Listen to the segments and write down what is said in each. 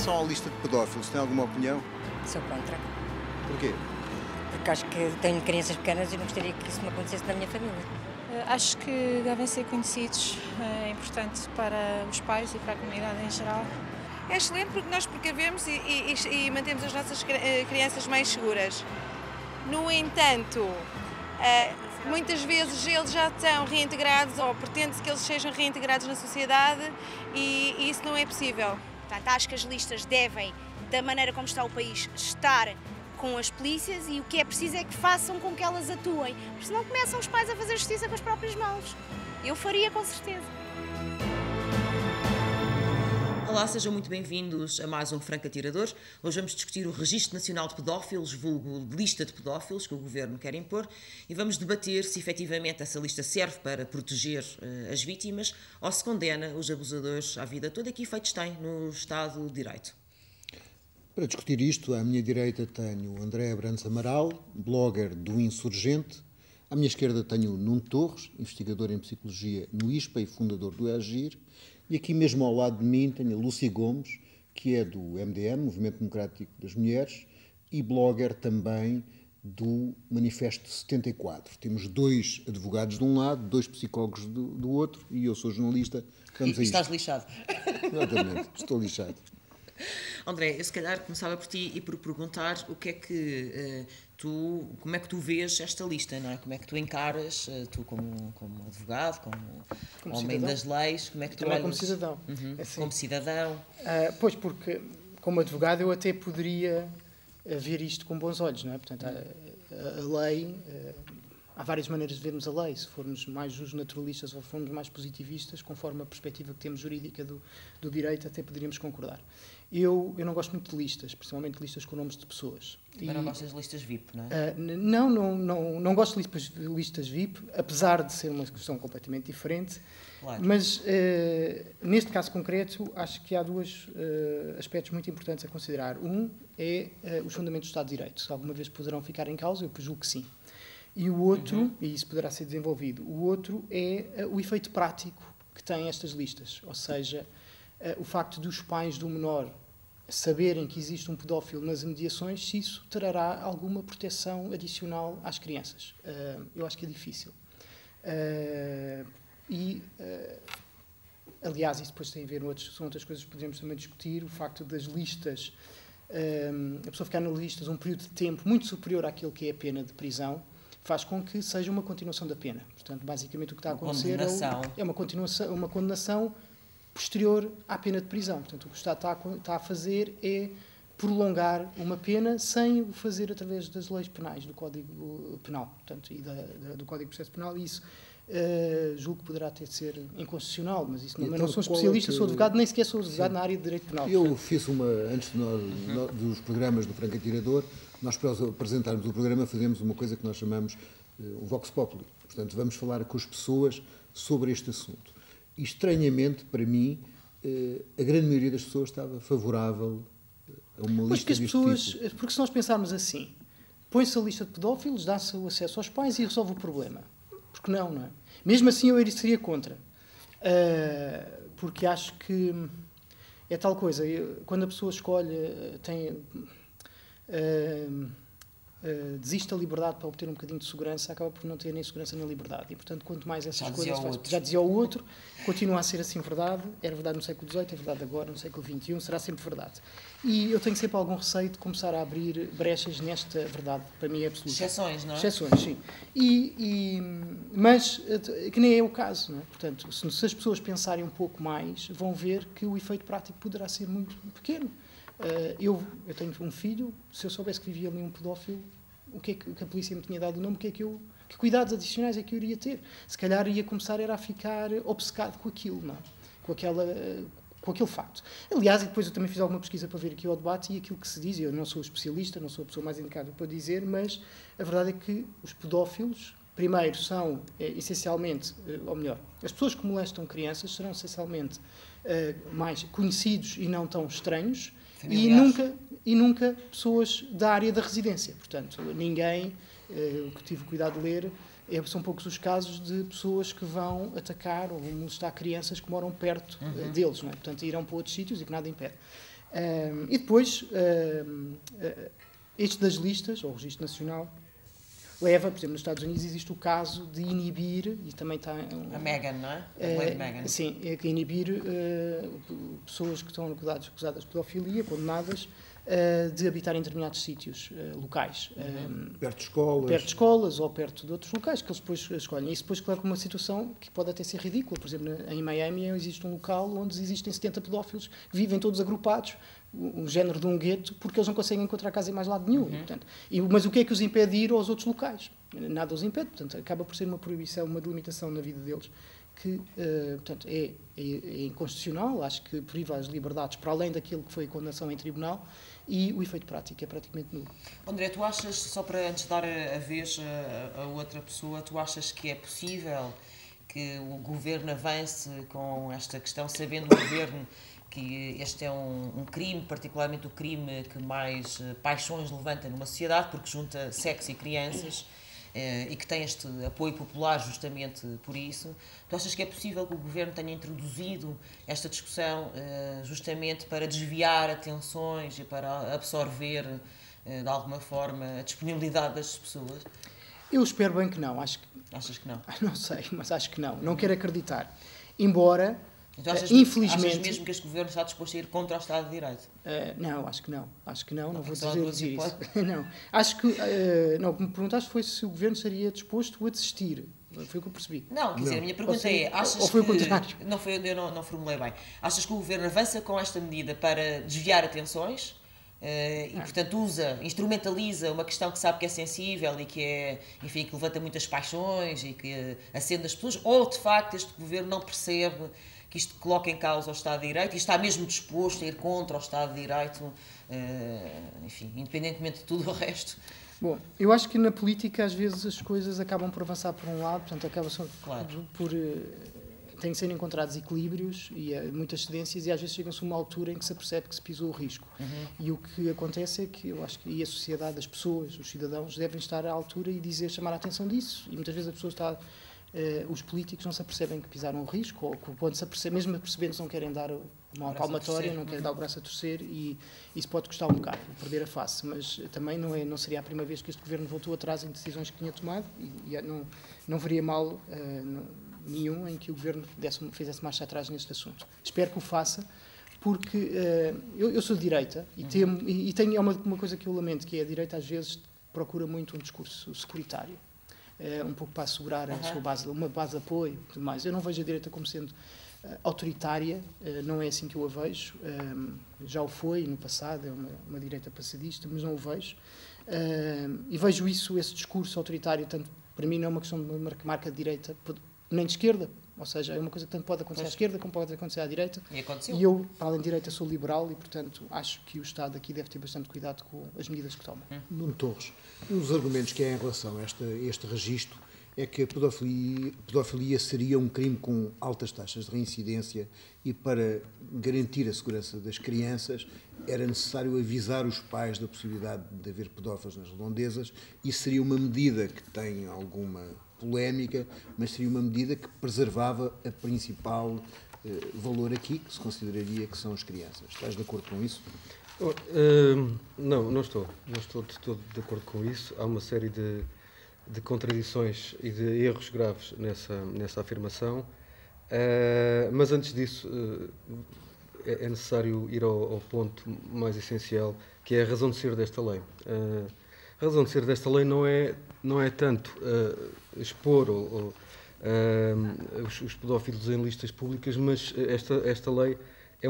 relação à lista de pedófilos, tem alguma opinião? Sou contra. Porquê? Porque acho que tenho crianças pequenas e não gostaria que isso me acontecesse na minha família. Acho que devem ser conhecidos, é importante para os pais e para a comunidade em geral. É excelente porque nós precavemos e mantemos as nossas crianças mais seguras. No entanto, muitas vezes eles já estão reintegrados ou pretende-se que eles sejam reintegrados na sociedade e isso não é possível. Portanto, acho que as listas devem, da maneira como está o país, estar com as polícias e o que é preciso é que façam com que elas atuem, porque senão começam os pais a fazer justiça com as próprias mãos. Eu faria com certeza. Olá, sejam muito bem-vindos a mais um Franco Atirador. Hoje vamos discutir o Registro Nacional de Pedófilos, vulgo lista de pedófilos que o Governo quer impor, e vamos debater se efetivamente essa lista serve para proteger as vítimas ou se condena os abusadores à vida toda e que efeitos tem no Estado de Direito. Para discutir isto, à minha direita tenho André Abrantes Amaral, blogger do Insurgente. À minha esquerda tenho Nuno Torres, investigador em Psicologia no ISPA e fundador do EAGIR. E aqui mesmo ao lado de mim tenho a Lúcia Gomes, que é do MDM, Movimento Democrático das Mulheres, e blogger também do Manifesto 74. Temos dois advogados de um lado, dois psicólogos do outro, e eu sou jornalista. Vamos a isto. Estás lixado. Exatamente, estou lixado. André, eu se calhar começava por ti e por perguntar o que é que como é que tu vês esta lista, não é? Como é que tu encaras, tu como advogado, como homem cidadão. Das leis, como é que tu Também olhas? como cidadão. Assim. Como cidadão. Pois, porque como advogado eu até poderia ver isto com bons olhos, não é? Portanto, a lei, há várias maneiras de vermos a lei, se formos mais justnaturalistas ou formos mais positivistas, conforme a perspectiva que temos jurídica do direito, até poderíamos concordar. Eu não gosto muito de listas, principalmente listas com nomes de pessoas. Mas não gostas de listas VIP, não é? Não gosto de listas VIP, apesar de ser uma questão completamente diferente. Claro. Mas, neste caso concreto, acho que há dois aspectos muito importantes a considerar. Um é os fundamentos do Estado de Direito. Se alguma vez poderão ficar em causa, eu julgo que sim. E o outro, e isso poderá ser desenvolvido, o outro é o efeito prático que têm estas listas. Ou seja, o facto dos pais do menor saberem que existe um pedófilo nas imediações, se isso trará alguma proteção adicional às crianças. Eu acho que é difícil. Aliás, isso depois tem a ver, são outras coisas que podemos também discutir, o facto das listas, a pessoa ficar nas listas um período de tempo muito superior àquilo que é a pena de prisão, faz com que seja uma continuação da pena. Portanto, basicamente o que está a acontecer é uma condenação posterior à pena de prisão. Portanto, o que o Estado está a fazer é prolongar uma pena sem o fazer através das leis penais, do Código Penal, portanto, e do Código de Processo Penal, e isso julgo que poderá até ser inconstitucional, mas isso não sou especialista, sou advogado, nem sequer sou advogado na área de Direito Penal. Eu fiz antes dos programas do Franco Atirador, nós para apresentarmos o programa fazemos uma coisa que nós chamamos o Vox Populi. Portanto, vamos falar com as pessoas sobre este assunto. E, estranhamente, para mim, a grande maioria das pessoas estava favorável a uma lista deste tipo. Porque se nós pensarmos assim, põe-se a lista de pedófilos, dá-se o acesso aos pais e resolve o problema. Porque não é? Mesmo assim, eu seria contra. Porque acho que é tal coisa. Quando a pessoa escolhe, desiste da liberdade para obter um bocadinho de segurança, acaba por não ter nem segurança nem liberdade. E, portanto, quanto mais essas coisas faz, já dizia o outro, continua a ser assim verdade, era verdade no século XVIII, é verdade agora, no século XXI, será sempre verdade. E eu tenho sempre algum receio de começar a abrir brechas nesta verdade, para mim é absoluta. Exceções, não é? Exceções, sim. Mas que nem é o caso, não é? Portanto, se as pessoas pensarem um pouco mais, vão ver que o efeito prático poderá ser muito pequeno. Eu tenho um filho, se eu soubesse que vivia ali um pedófilo, o que é que a polícia me tinha dado o nome, que cuidados adicionais é que eu iria ter? Se calhar ia começar a ficar obcecado com aquilo, não é? Com aquele facto. Aliás, e depois eu também fiz alguma pesquisa para ver aqui ao debate e aquilo que se diz, eu não sou especialista, não sou a pessoa mais indicada para dizer, mas a verdade é que os pedófilos, primeiro, são essencialmente, ou melhor, as pessoas que molestam crianças serão essencialmente mais conhecidos e não tão estranhos, e nunca pessoas da área da residência. Portanto, ninguém, o que tive cuidado de ler, são poucos os casos de pessoas que vão atacar ou molestar crianças que moram perto deles, não é? Portanto, irão para outros sítios e que nada impede. E depois, este das listas, ou o Registro Nacional, leva, por exemplo, nos Estados Unidos existe o caso de inibir, e também está... A Meghan, não é? A Lady Meghan. Sim, é que inibir pessoas que estão acusadas de pedofilia, condenadas, de habitar em determinados sítios locais. Perto de escolas. Perto de escolas ou perto de outros locais que eles depois escolhem. Isso depois leva a uma situação que pode até ser ridícula. Por exemplo, em Miami existe um local onde existem 70 pedófilos que vivem todos agrupados, um género de um gueto, porque eles não conseguem encontrar casa em mais lado nenhum. Portanto, mas o que é que os impede de ir aos outros locais? Nada os impede. Portanto, acaba por ser uma proibição, uma delimitação na vida deles que, portanto, é inconstitucional. Acho que priva as liberdades para além daquilo que foi a condenação em tribunal, e o efeito prático é praticamente nulo. André, tu achas, só para antes de dar a vez a outra pessoa, tu achas que é possível que o Governo avance com esta questão, sabendo o Governo que este é um crime, particularmente o crime que mais paixões levanta numa sociedade, porque junta sexo e crianças, e que tem este apoio popular justamente por isso. Tu achas que é possível que o Governo tenha introduzido esta discussão justamente para desviar atenções e para absorver de alguma forma a disponibilidade das pessoas? Eu espero bem que não. Achas que não? Não sei, mas acho que não. Não quero acreditar. Embora, então, infelizmente... Achas mesmo que este Governo está disposto a ir contra o Estado de Direito? Não, acho que não. Acho que não. Não vou dizer isso. Não. Acho que... não, o que me perguntaste foi se o Governo estaria disposto a desistir. Foi o que eu percebi. Não, quer dizer, a minha pergunta é... Ou foi o contrário? Eu não formulei bem. Achas que o Governo avança com esta medida para desviar atenções? E, portanto, instrumentaliza uma questão que sabe que é sensível e que é, enfim, que levanta muitas paixões e que acende as pessoas, ou, de facto, este Governo não percebe que isto coloca em causa o Estado de Direito e está mesmo disposto a ir contra o Estado de Direito, enfim, independentemente de tudo o resto? Bom, eu acho que na política, às vezes, as coisas acabam por avançar por um lado, portanto, acabam por têm que ser encontrados equilíbrios e muitas cedências, e às vezes chega-se a uma altura em que se apercebe que se pisou o risco. E o que acontece é que eu acho que a sociedade, as pessoas, os cidadãos, devem estar à altura e chamar a atenção disso. E muitas vezes as pessoas os políticos não se apercebem que pisaram o risco, ou quando se apercebem, mesmo apercebendo, não querem dar uma palmatória, não querem dar o braço a torcer, e isso pode custar um bocado, perder a face. Mas também não seria a primeira vez que este Governo voltou atrás em decisões que tinha tomado, e não veria mal nenhum em que o Governo fizesse marcha atrás neste assunto. Espero que o faça, porque eu sou de direita e tenho uma coisa que eu lamento, que é a direita às vezes procura muito um discurso securitário, um pouco para assegurar a sua base, uma base de apoio e tudo mais. Eu não vejo a direita como sendo autoritária, não é assim que eu a vejo, já o foi no passado, é uma direita passadista, mas não o vejo. E vejo esse discurso autoritário, tanto para mim não é uma questão de uma marca de direita, nem de esquerda, ou seja, é uma coisa que tanto pode acontecer à esquerda como pode acontecer à direita. E eu, para além de direita, sou liberal e, portanto, acho que o Estado aqui deve ter bastante cuidado com as medidas que toma. Nuno Torres, um dos argumentos que há em relação a este registro é que a pedofilia seria um crime com altas taxas de reincidência e para garantir a segurança das crianças era necessário avisar os pais da possibilidade de haver pedófilos nas redondezas. Isso seria uma medida que tem alguma polémica, mas seria uma medida que preservava a principal valor aqui, que se consideraria que são as crianças. Estás de acordo com isso? Não estou de todo de acordo com isso. Há uma série de contradições e de erros graves nessa afirmação, mas antes disso é necessário ir ao ponto mais essencial, que é a razão de ser desta lei. A razão de ser desta lei não é tanto expor os pedófilos em listas públicas, mas esta lei é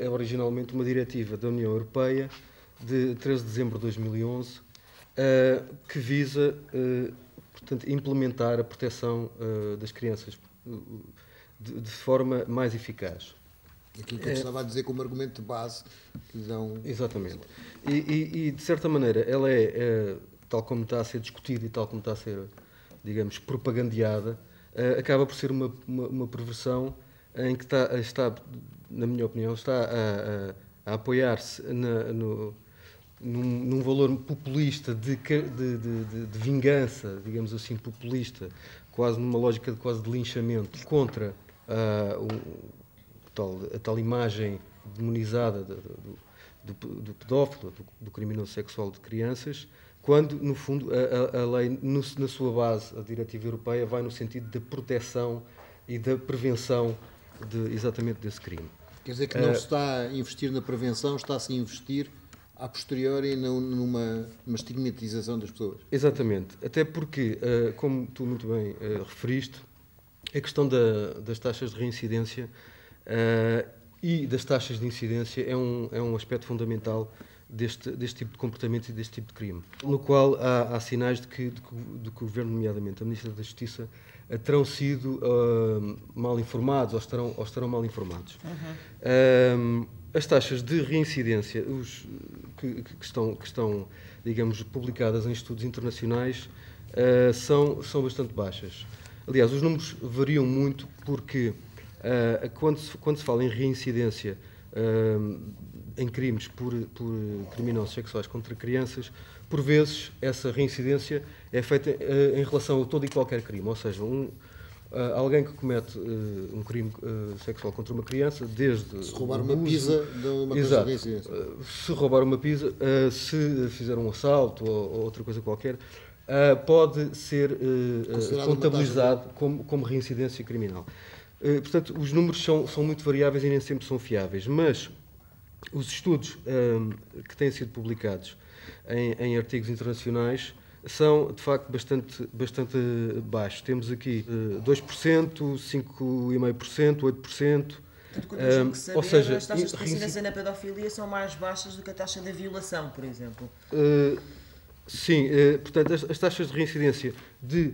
originalmente uma diretiva da União Europeia de 13 de dezembro de 2011, que visa, portanto, implementar a proteção das crianças de forma mais eficaz. Aquilo que eu estava a dizer como argumento de base que dão... Exatamente. E de certa maneira, ela tal como está a ser discutida e tal como está a ser, digamos, propagandeada, acaba por ser uma perversão em que está, na minha opinião, está a apoiar-se num valor populista de vingança, digamos assim, populista, quase numa lógica de linchamento contra a tal imagem demonizada do pedófilo, do criminoso sexual de crianças, quando, no fundo, a lei, na sua base, a diretiva europeia, vai no sentido da proteção e da prevenção exatamente desse crime. Quer dizer que não se está a investir na prevenção, está-se a investir a posteriori numa estigmatização das pessoas. Exatamente. Até porque, como tu muito bem referiste, a questão das taxas de reincidência e das taxas de incidência é um aspecto fundamental deste tipo de comportamento e deste tipo de crime, no qual há sinais de que o Governo, nomeadamente a Ministra da Justiça, terão sido mal informados ou estarão mal informados. As taxas de reincidência que estão, digamos, publicadas em estudos internacionais são bastante baixas. Aliás, os números variam muito porque quando se fala em reincidência em crimes por criminosos sexuais contra crianças, por vezes essa reincidência é feita em relação a todo e qualquer crime, ou seja, alguém que comete um crime sexual contra uma criança, desde... Se roubar uma pizza, dá uma coisa de reincidência. Se roubar uma pizza, se fizer um assalto ou outra coisa qualquer, pode ser contabilizado como reincidência criminal. Portanto, os números são muito variáveis e nem sempre são fiáveis, mas os estudos que têm sido publicados em artigos internacionais são, de facto, bastante baixos. Temos aqui 2%, 5,5%, 8%. Ou seja, as taxas de reincidência na pedofilia são mais baixas do que a taxa da violação, por exemplo. Sim, portanto, as taxas de reincidência de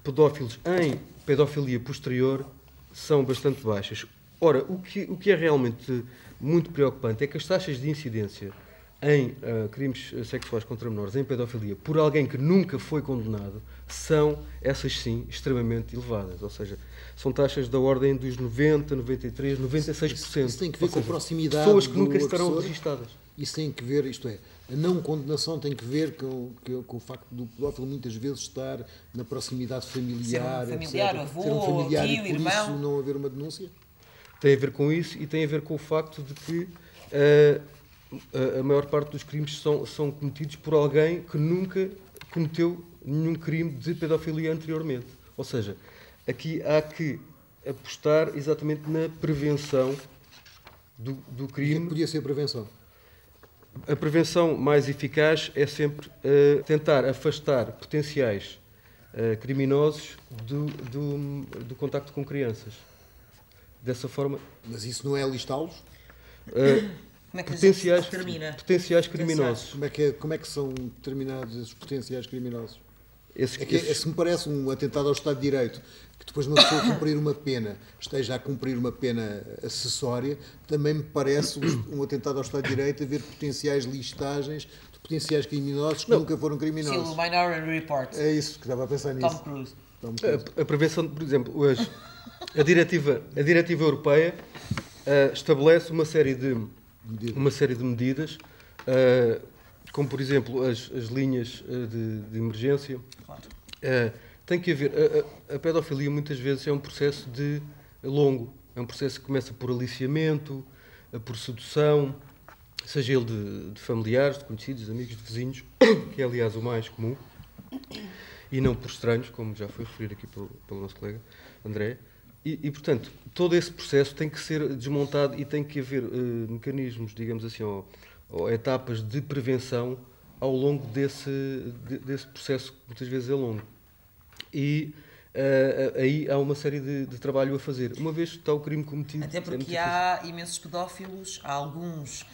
pedófilos em pedofilia posterior são bastante baixas. Ora, o que é realmente muito preocupante é que as taxas de incidência em crimes sexuais contra menores, em pedofilia, por alguém que nunca foi condenado, são, essas sim, extremamente elevadas. Ou seja, são taxas da ordem dos 90%, 93%, 96%. Isso tem que ver com a proximidade. Pessoas que nunca estarão registadas. Isso tem que ver, isto é, a não condenação tem que ver com o facto do pedófilo muitas vezes estar na proximidade familiar, ser um familiar, etc. avô, ser um familiar tio, e por irmão. isso não haver uma denúncia? Tem a ver com isso e tem a ver com o facto de que a maior parte dos crimes são cometidos por alguém que nunca cometeu nenhum crime de pedofilia anteriormente. Ou seja, aqui há que apostar exatamente na prevenção do crime. O que podia ser a prevenção? A prevenção mais eficaz é sempre tentar afastar potenciais criminosos do contacto com crianças. Dessa forma... Mas isso não é listá-los? Como é que potenciais criminosos. Como é que são determinados esses potenciais criminosos? Se me parece um atentado ao Estado de Direito, que depois uma pessoa cumprir uma pena, esteja a cumprir uma pena acessória, também me parece um atentado ao Estado de Direito haver potenciais listagens de potenciais criminosos que nunca foram criminosos. Sim, o Minority Report. É isso que estava a pensar nisso. Tom Cruise. A prevenção, por exemplo, hoje, a diretiva europeia estabelece uma série de medidas, como por exemplo as linhas de emergência. Claro. Tem que haver. A pedofilia muitas vezes é um processo longo, é um processo que começa por aliciamento, por sedução, seja ele de familiares, de conhecidos, de amigos, de vizinhos, que é aliás o mais comum, e não por estranhos, como já foi referido aqui pelo nosso colega André. E, portanto, todo esse processo tem que ser desmontado e tem que haver mecanismos, digamos assim, ou etapas de prevenção ao longo desse processo, que muitas vezes é longo. E aí há uma série de trabalho a fazer. Uma vez que está o crime cometido... Até porque há imensos pedófilos, há alguns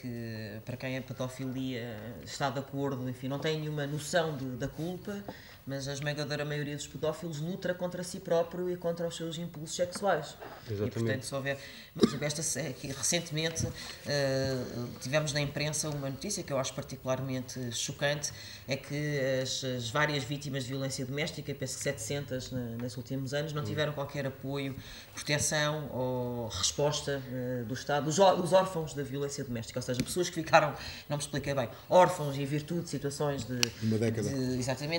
que, para quem a pedofilia está de acordo, enfim, não têm nenhuma noção da culpa, mas a esmagadora maioria dos pedófilos luta contra si próprio e contra os seus impulsos sexuais. Exatamente. E, portanto, se houver... Por exemplo, recentemente tivemos na imprensa uma notícia que eu acho particularmente chocante, é que as várias vítimas de violência doméstica, penso que 700 nesses últimos anos, não tiveram qualquer apoio, proteção ou resposta do Estado, os órfãos da violência doméstica, ou seja, pessoas que ficaram, não me expliquei bem, órfãos em virtude de situações de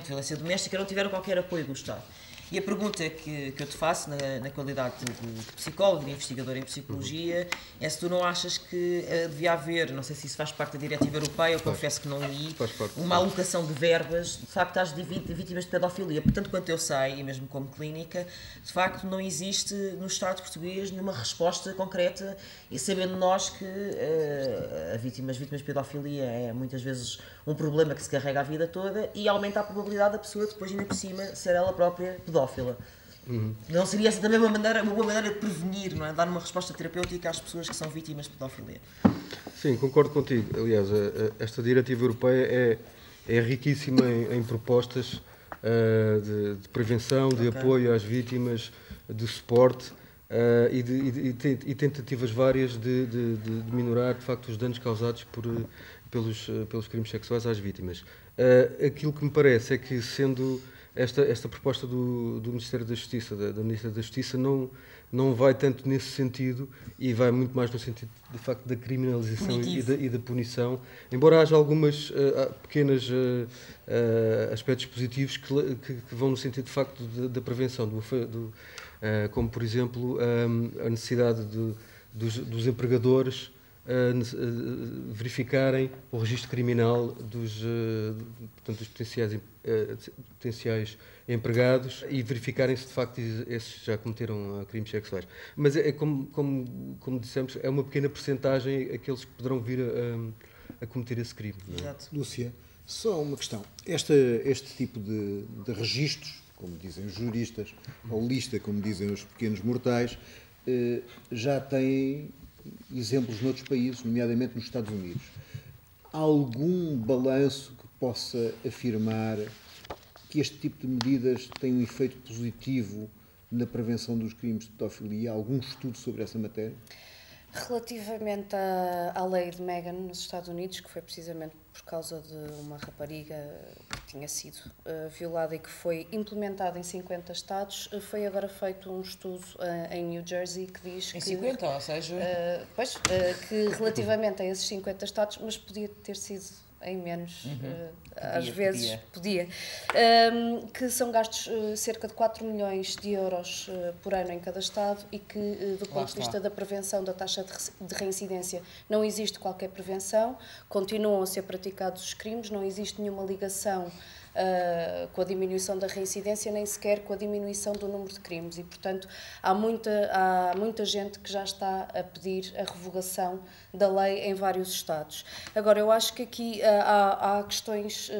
violência doméstica, não tiveram qualquer apoio do Estado. E a pergunta que eu te faço, na qualidade de psicólogo, de investigador em psicologia, é se tu não achas que devia haver, não sei se isso faz parte da diretiva europeia, eu confesso que não li, uma alocação de verbas, de facto, às vítimas de pedofilia. Portanto, quanto eu sei, e mesmo como clínica, de facto não existe no Estado português nenhuma resposta concreta, e sabendo nós que as vítimas de pedofilia é muitas vezes um problema que se carrega a vida toda e aumenta a probabilidade da pessoa depois, ainda por cima, ser ela própria pedófila. Não seria essa também uma boa maneira de prevenir, não é? Dar uma resposta terapêutica às pessoas que são vítimas de pedofilia? Sim, concordo contigo. Aliás, esta diretiva europeia é riquíssima em propostas de prevenção, de apoio às vítimas, de suporte e tentativas várias de minorar, de facto, os danos causados pelos crimes sexuais às vítimas. Aquilo que me parece é que, sendo esta proposta do Ministério da Justiça, da Ministra da Justiça, não vai tanto nesse sentido e vai muito mais no sentido, de facto, da criminalização e da punição, embora haja algumas pequenas aspectos positivos que vão no sentido, de facto, da prevenção, como, por exemplo, a necessidade dos empregadores verificarem o registro criminal dos potenciais empregados e verificarem se de facto esses já cometeram crimes sexuais. Mas como dissemos, é uma pequena percentagem aqueles que poderão vir a cometer esse crime. Exato. Lúcia, só uma questão. Este tipo de registros, como dizem os juristas, ou lista, como dizem os pequenos mortais, já tem exemplos noutros países, nomeadamente nos Estados Unidos. Há algum balanço que possa afirmar que este tipo de medidas tem um efeito positivo na prevenção dos crimes de pedofilia? Há algum estudo sobre essa matéria? Relativamente à lei de Meghan nos Estados Unidos, que foi precisamente por causa de uma rapariga que tinha sido violada e que foi implementada em 50 estados, foi agora feito um estudo em New Jersey que diz que... Em 50, ou seja... que relativamente a esses 50 estados, mas podia ter sido em menos, às vezes podia. Que são gastos cerca de 4 milhões de euros por ano em cada Estado e que, do ponto de vista da prevenção da taxa de reincidência, não existe qualquer prevenção, continuam a ser praticados os crimes, não existe nenhuma ligação com a diminuição da reincidência, nem sequer com a diminuição do número de crimes. E, portanto, há muita gente que já está a pedir a revogação da lei em vários Estados. Agora, eu acho que aqui há questões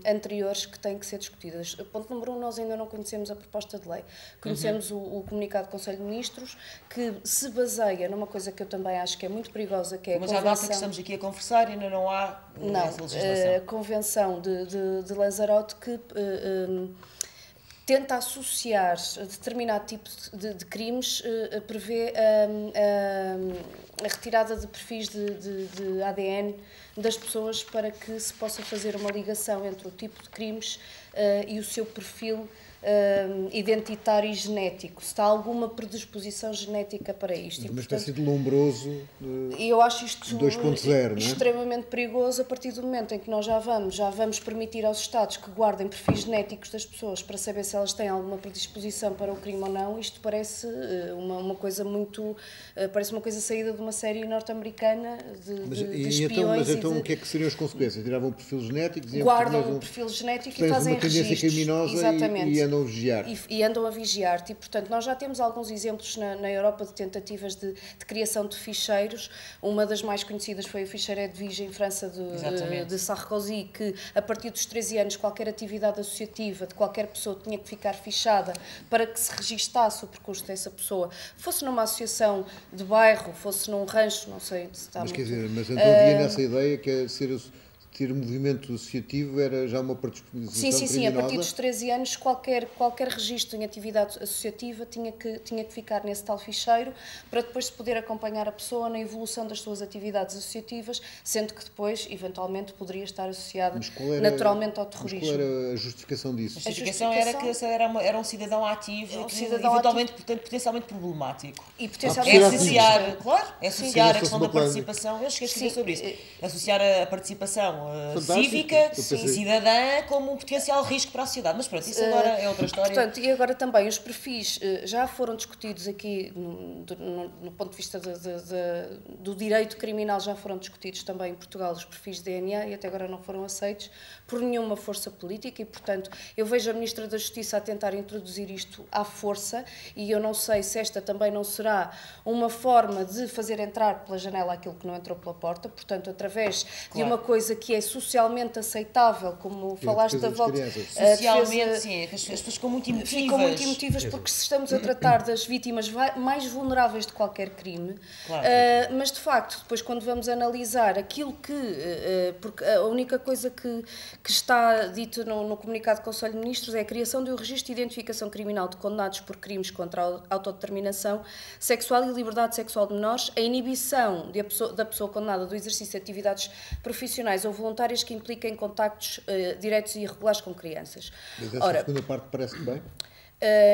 anteriores que têm que ser discutidas. Ponto número 1, nós ainda não conhecemos a proposta de lei. Conhecemos o comunicado do Conselho de Ministros, que se baseia numa coisa que eu também acho que é muito perigosa, que é a Convenção... Mas há data que estamos aqui a conversar e ainda não há essa legislação. A Convenção de Lanzarote, que tenta associar determinado tipo de crimes, prevê a retirada de perfis de ADN das pessoas para que se possa fazer uma ligação entre o tipo de crimes e o seu perfil identitário e genético, se há alguma predisposição genética para isto. Uma espécie de lombroso e eu acho isto 2.0, extremamente perigoso a partir do momento em que nós já vamos permitir aos Estados que guardem perfis genéticos das pessoas para saber se elas têm alguma predisposição para o crime ou não. Isto parece uma coisa muito... parece uma coisa saída de uma série norte-americana de espiões. Mas então o que é que seriam as consequências? Tiravam o perfil genético? Guardam o perfil genético e fazem registros. Uma tendência criminosa. Exatamente. E andam a vigiar. E andam a vigiar-te. E, portanto, nós já temos alguns exemplos na Europa de tentativas de criação de ficheiros. Uma das mais conhecidas foi o ficheiro Edwige, em França, de Sarkozy, que a partir dos 13 anos qualquer atividade associativa de qualquer pessoa tinha que ficar fichada para que se registasse o percurso dessa pessoa. Fosse numa associação de bairro, fosse num rancho, não sei se está... Mas quer dizer, mas então havia nessa ideia que é ter movimento associativo era já uma predisposição criminosa? Sim, a partir dos 13 anos qualquer registro em atividade associativa tinha que ficar nesse tal ficheiro para depois se poder acompanhar a pessoa na evolução das suas atividades associativas, sendo que depois, eventualmente, poderia estar associada naturalmente ao terrorismo. Mas qual era a justificação disso? A justificação era que era um cidadão ativo, eventualmente, portanto, potencialmente problemático. E potencialmente associar a questão da participação, eu cheguei a escrever sobre isso, associar a participação formação cívica e cidadã como um potencial risco para a sociedade. Mas pronto, isso agora é outra história. Portanto, e agora também os perfis já foram discutidos aqui no ponto de vista do direito criminal, já foram discutidos também em Portugal os perfis de DNA e até agora não foram aceitos por nenhuma força política e, portanto, eu vejo a Ministra da Justiça a tentar introduzir isto à força e eu não sei se esta também não será uma forma de fazer entrar pela janela aquilo que não entrou pela porta, portanto, através de uma coisa que é socialmente aceitável, como falaste da volta... Socialmente, sim, as pessoas ficam muito emotivas. Ficam muito emotivas porque se estamos a tratar das vítimas mais vulneráveis de qualquer crime, mas de facto, depois quando vamos analisar aquilo porque a única coisa que está dito no comunicado do Conselho de Ministros é a criação de um registro de identificação criminal de condenados por crimes contra a autodeterminação sexual e liberdade sexual de menores, a inibição da pessoa condenada do exercício de atividades profissionais ou voluntárias que impliquem contactos diretos e irregulares com crianças. Mas essa segunda parte parece-te bem?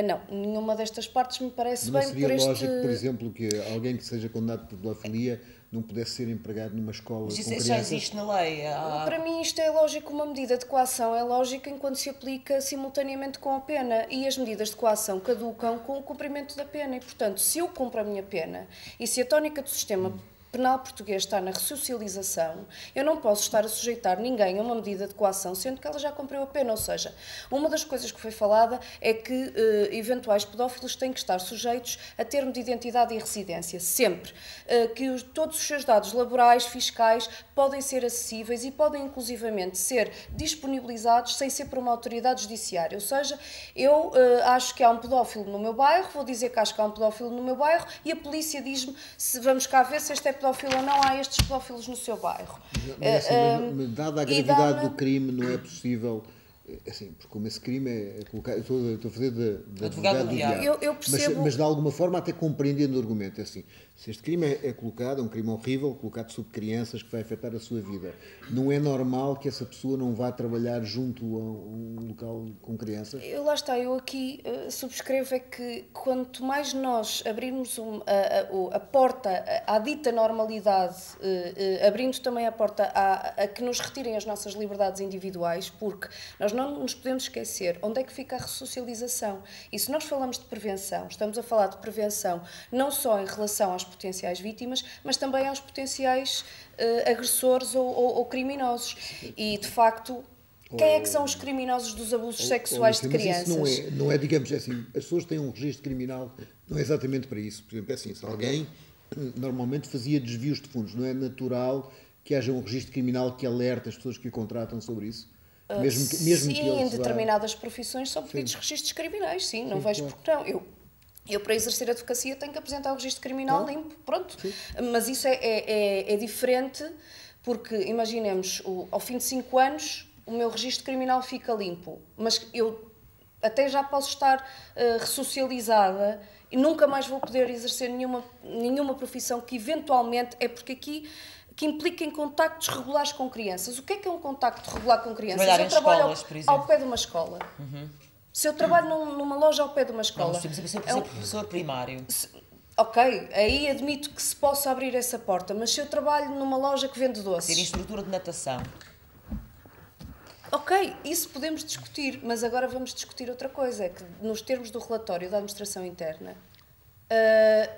Não, nenhuma destas partes me parece não bem. Seria lógico, por exemplo, que alguém que seja condenado por pedofilia não pudesse ser empregado numa escola com crianças? Já existe na lei. Para mim isto é lógico, uma medida de coação é lógica enquanto se aplica simultaneamente com a pena e as medidas de coação caducam com o cumprimento da pena e, portanto, se eu cumpro a minha pena e se a tónica do sistema penal português está na ressocialização, eu não posso estar a sujeitar ninguém a uma medida de coação, sendo que ela já cumpriu a pena. Ou seja, uma das coisas que foi falada é que eventuais pedófilos têm que estar sujeitos a termo de identidade e residência, sempre. Que todos os seus dados laborais, fiscais, podem ser acessíveis e podem inclusivamente ser disponibilizados sem ser por uma autoridade judiciária. Ou seja, eu acho que há um pedófilo no meu bairro, vou dizer que acho que há um pedófilo no meu bairro e a polícia diz-me, se vamos cá ver se este é pedófilo ou não, há estes pedófilos no seu bairro. Mas dada a gravidade do crime, não é possível... Assim, porque como esse crime é colocar... Estou a fazer de advogado do diabo. Eu percebo... Mas de alguma forma até compreendendo o argumento. É assim, se este crime é colocado, é um crime horrível, colocado sobre crianças que vai afetar a sua vida, não é normal que essa pessoa não vá trabalhar junto a um local com crianças? Lá está, eu aqui subscrevo é que quanto mais nós abrirmos a porta à dita normalidade, abrindo também a porta a que nos retirem as nossas liberdades individuais, porque nós não nos podemos esquecer onde é que fica a ressocialização. E se nós falamos de prevenção, estamos a falar de prevenção não só em relação às potenciais vítimas, mas também aos potenciais agressores ou criminosos. E, de facto, quem é que são os criminosos dos abusos sexuais de crianças? Mas isso não é, digamos assim, as pessoas têm um registro criminal, não é exatamente para isso. Por exemplo, é assim, se alguém normalmente fazia desvios de fundos, não é natural que haja um registro criminal que alerte as pessoas que o contratam sobre isso? Mesmo sim, que em determinadas profissões são pedidos registros criminais, sim, não vejo porque não. Eu, para exercer a advocacia, tenho que apresentar o registro criminal limpo, pronto. Sim. Mas isso é diferente, porque, imaginemos, ao fim de 5 anos, o meu registro criminal fica limpo, mas eu até já posso estar ressocializada e nunca mais vou poder exercer nenhuma profissão que, eventualmente, é porque aqui... que impliquem contactos regulares com crianças. O que é um contacto regular com crianças? Trabalhar em escolas, por exemplo. Ao pé de uma escola. Se eu trabalho numa loja ao pé de uma escola... Não, temos que ser professor primário. Ok, aí admito que se possa abrir essa porta, mas se eu trabalho numa loja que vende doces... Ter instrutora de natação. Ok, isso podemos discutir, mas agora vamos discutir outra coisa, é que nos termos do relatório da Administração Interna,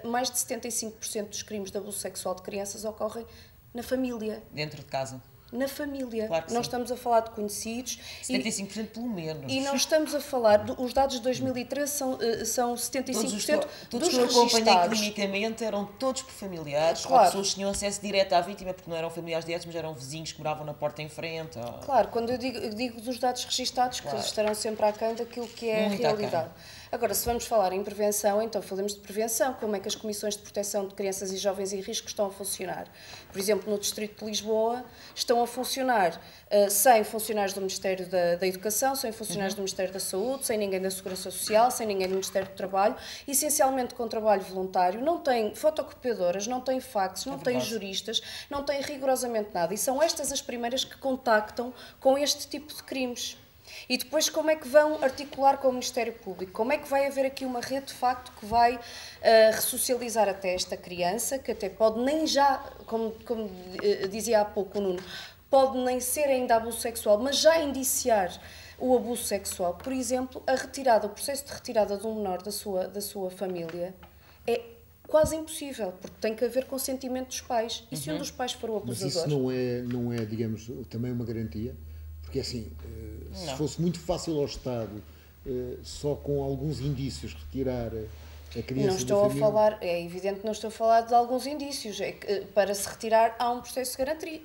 mais de 75% dos crimes de abuso sexual de crianças ocorrem na família. Dentro de casa. Na família. Claro que não sim. estamos a falar de conhecidos. 75% pelo menos. E não estamos a falar... Os dados de 2013 são 75% todos dos que eu acompanhei registados. clinicamente eram todos por familiares, claro. ou pessoas que tinham acesso direto à vítima, porque não eram familiares diretos, mas eram vizinhos que moravam na porta em frente. Ou... Claro, quando eu digo dos dados registados, claro, que estarão sempre aquém daquilo que é muito a realidade. Agora, se vamos falar em prevenção, então falamos de prevenção, como é que as comissões de proteção de crianças e jovens em risco estão a funcionar. Por exemplo, no Distrito de Lisboa estão a funcionar sem funcionários do Ministério da Educação, sem funcionários do Ministério da Saúde, sem ninguém da Segurança Social, sem ninguém do Ministério do Trabalho, essencialmente com trabalho voluntário, não tem fotocopiadoras, não tem faxes, não tem juristas, não tem rigorosamente nada. E são estas as primeiras que contactam com este tipo de crimes. E depois como é que vão articular com o Ministério Público? Como é que vai haver aqui uma rede de facto que vai ressocializar até esta criança, que até pode nem já, como dizia há pouco o Nuno, pode nem ser ainda abuso sexual, mas já indiciar o abuso sexual, por exemplo, o processo de retirada de um menor da sua família é quase impossível, porque tem que haver consentimento dos pais. E se um dos pais for o abusador... Mas isso não é, digamos, também uma garantia? Porque assim, se fosse muito fácil ao Estado, só com alguns indícios, retirar a criança não estou da família... a falar, é evidente que não estou a falar de alguns indícios. É que, para se retirar há um processo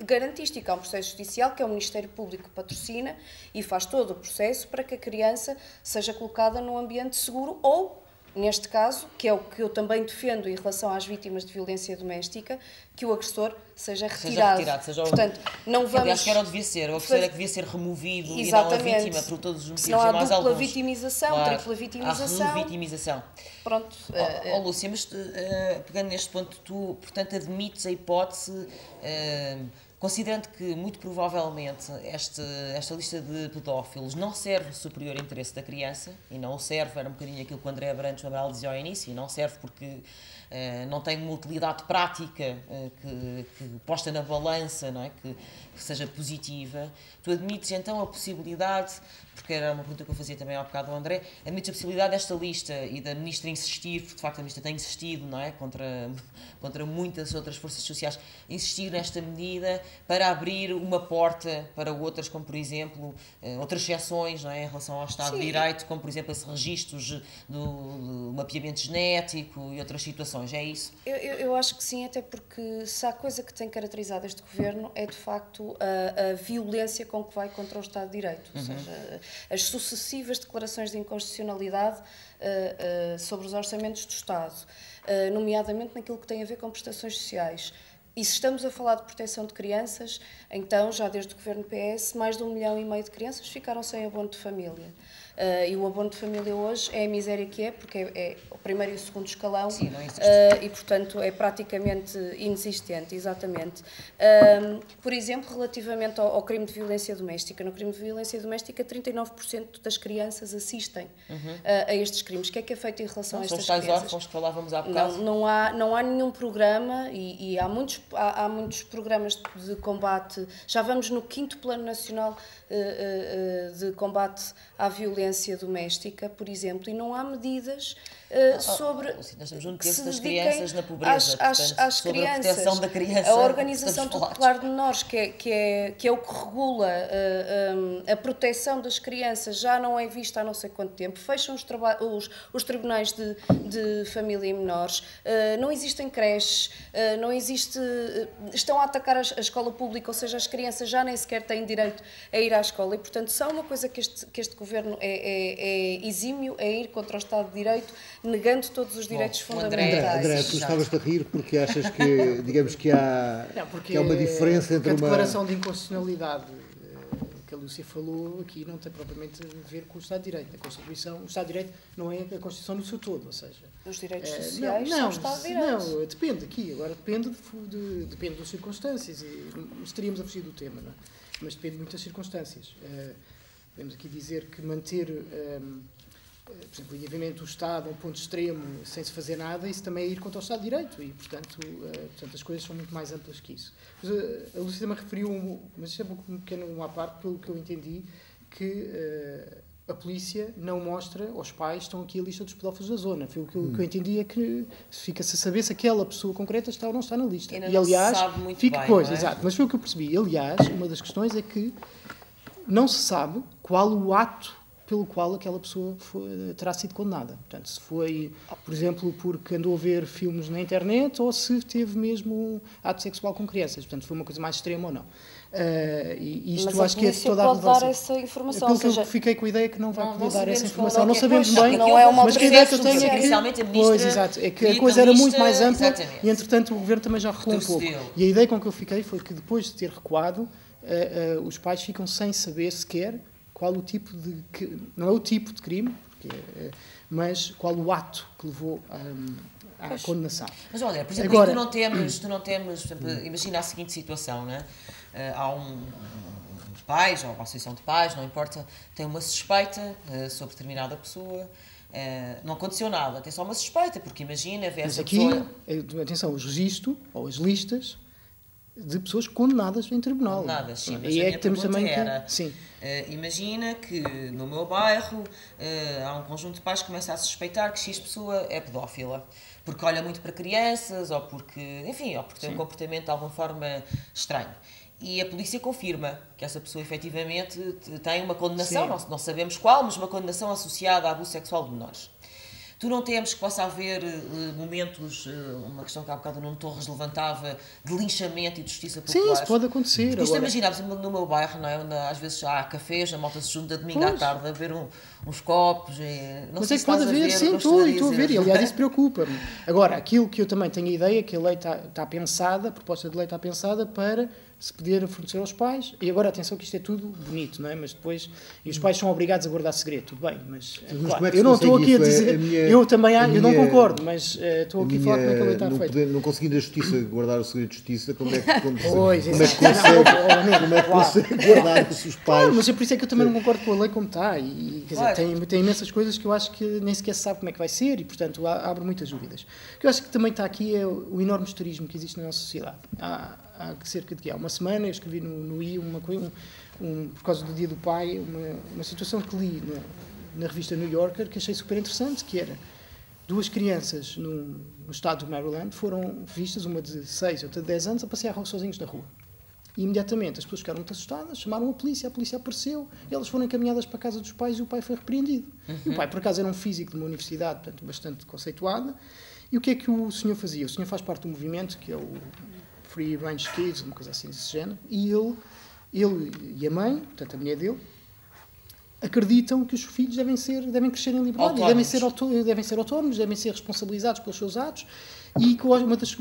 garantístico, há um processo judicial que é o Ministério Público que patrocina e faz todo o processo para que a criança seja colocada num ambiente seguro ou, neste caso, que é o que eu também defendo em relação às vítimas de violência doméstica, que o agressor seja retirado. Portanto, não vamos... Aliás, que era o devia ser. O agressor é que devia ser removido. Exatamente. E não a vítima, por todos os motivos. Se não há mais dupla alguns. vitimização, Claro. tripla vitimização... Há revitimização. Pronto. Lúcia, mas pegando neste ponto, tu, portanto, admites a hipótese... considerando que, muito provavelmente, esta lista de pedófilos não serve no superior interesse da criança, e não o serve, era um bocadinho aquilo que o André Abrantes Amaral dizia ao início, e não serve porque não tem uma utilidade prática que posta na balança, não é? que seja positiva, tu admites então a possibilidade, porque era uma pergunta que eu fazia também há bocado ao André, admites a possibilidade desta lista e da Ministra insistir, porque de facto a Ministra tem insistido, não é? contra muitas outras forças sociais, insistir nesta medida para abrir uma porta para outras, como por exemplo, outras exceções, não é? Em relação ao Estado de Direito, como por exemplo esses registros do mapeamento genético e outras situações, é isso? Eu acho que sim, até porque se há coisa que tem caracterizado este governo é de facto a violência com que vai contra o Estado de Direito, ou seja, as sucessivas declarações de inconstitucionalidade sobre os orçamentos do Estado, nomeadamente naquilo que tem a ver com prestações sociais. E se estamos a falar de proteção de crianças, então, já desde o governo PS, mais de 1,5 milhão de crianças ficaram sem abono de família. E o abono de família hoje é a miséria que é, porque é o primeiro e o segundo escalão. Sim, não existe. E, portanto, é praticamente inexistente, exatamente. Por exemplo, relativamente ao crime de violência doméstica. No crime de violência doméstica, 39% das crianças assistem a estes crimes. O que é feito em relação a estas crianças? São os tais órfãos que falávamos há bocado? Não há nenhum programa e há muitos programas de combate. Já vamos no 5º Plano Nacional de Combate à Violência Doméstica, por exemplo, e não há medidas sobre... Nós temos um terço das crianças na pobreza, às sobre crianças. A proteção da criança. A Organização Tutelar de Menores, que é o que regula a proteção das crianças, já não é vista há não sei quanto tempo. Fecham os tribunais de família e menores, não existem creches, não existe... Estão a atacar a escola pública, ou seja, as crianças já nem sequer têm direito a ir à escola e, portanto, só uma coisa que este governo é exímio é ir contra o Estado de Direito, negando todos os direitos fundamentais. André, tu estavas a rir porque achas que, digamos que há uma diferença entre a declaração de inconstitucionalidade que a Lúcia falou aqui não tem propriamente a ver com o Estado de Direito. A Constituição, o Estado de Direito não é a Constituição no seu todo, ou seja... Os direitos sociais são o Estado de Direito. Não, depende aqui, agora depende das circunstâncias, e estaríamos a fugir do tema, não é? Mas depende muito das circunstâncias. Podemos aqui dizer que manter, por exemplo, o envolvimento do Estado a um ponto extremo sem se fazer nada, isso também é ir contra o Estado de Direito e, portanto as coisas são muito mais amplas que isso. Mas, a Lúcia também referiu, mas isso é um pequeno à parte, pelo que eu entendi, que a polícia não mostra aos pais que estão aqui a lista dos pedófilos da zona. O que eu entendi é que fica-se a saber se aquela pessoa concreta está ou não está na lista. E aliás, não se sabe muito bem, pois, não é? Exato, mas foi o que eu percebi. Aliás, uma das questões é que não se sabe qual o ato pelo qual aquela pessoa terá sido condenada. Portanto, se foi, por exemplo, porque andou a ver filmes na internet ou se teve mesmo um ato sexual com crianças. Portanto, foi uma coisa mais extrema ou não. E isto mas acho que é toda a relevância. Pode dar essa informação. Pelo que eu fiquei com a ideia que não vai poder dar essa informação. Não é sabemos bem, não é uma mas a ideia que eu tenho é que... Inicialmente a ministra... Pois, exato. É que a coisa era muito mais ampla e, entretanto, o governo também já recuou um pouco. E a ideia com que eu fiquei foi que, depois de ter recuado, os pais ficam sem saber sequer qual o tipo de... Não é o tipo de crime, mas qual o ato que levou à condenação. Mas olha, por exemplo, agora, tu não temes por exemplo, imagina a seguinte situação, não é? Há pais, ou uma associação de pais, não importa, tem uma suspeita sobre determinada pessoa, não aconteceu nada, tem só uma suspeita, porque imagina... Mas aqui, atenção, o registro, ou as listas, de pessoas condenadas em tribunal. Condenadas, sim, mas e a é minha que temos também que... era, sim. Imagina que no meu bairro há um conjunto de pais que começa a suspeitar que X pessoa é pedófila, porque olha muito para crianças, ou porque, enfim, ou porque tem um comportamento de alguma forma estranho. E a polícia confirma que essa pessoa efetivamente tem uma condenação, não sabemos qual, mas uma condenação associada a abuso sexual de menores. Tu não temes que possa haver momentos, uma questão que há bocado o Nuno Torres levantava, de linchamento e de justiça popular? Sim, isso pode acontecer. Isto imagina, no meu bairro, não é? Onde às vezes há cafés, a malta se junta domingo à tarde a beber uns copos. Não mas sei é que pode haver, sim, estou a ver, e aliás isso preocupa-me. Agora, aquilo que eu também tenho a ideia, que a lei está pensada, a proposta de lei está pensada para se poder fornecer aos pais, e agora atenção que isto é tudo bonito, não é? Mas depois, e os pais são obrigados a guardar segredo, tudo bem, mas claro, eu não estou aqui a dizer, eu também eu não concordo, mas estou aqui a falar como é que a lei está feita. Não conseguindo a justiça guardar o segredo de justiça, como é que consegue guardar os pais? Claro, mas é por isso é que eu também não concordo com a lei como está, e quer dizer, tem imensas coisas que eu acho que nem sequer se sabe como é que vai ser, e portanto abre muitas dúvidas. O que eu acho que também está aqui é o enorme esterismo que existe na nossa sociedade. Há cerca de uma semana eu escrevi no I por causa do Dia do Pai uma situação que li na revista New Yorker que achei super interessante, que era 2 crianças no estado do Maryland foram vistas, uma de 6 e outra de 10 anos, a passear sozinhos na rua. E imediatamente as pessoas ficaram muito assustadas, chamaram a polícia apareceu, e elas foram encaminhadas para a casa dos pais e o pai foi repreendido. E o pai, por acaso, era um físico de uma universidade, portanto, bastante conceituada. E o que é que o senhor fazia? O senhor faz parte do movimento, que é o Free Range Kids, uma coisa assim desse género, e ele e a mãe, portanto a mulher dele, acreditam que os filhos devem crescer em liberdade, devem ser autónomos, devem ser responsabilizados pelos seus atos, e que uma das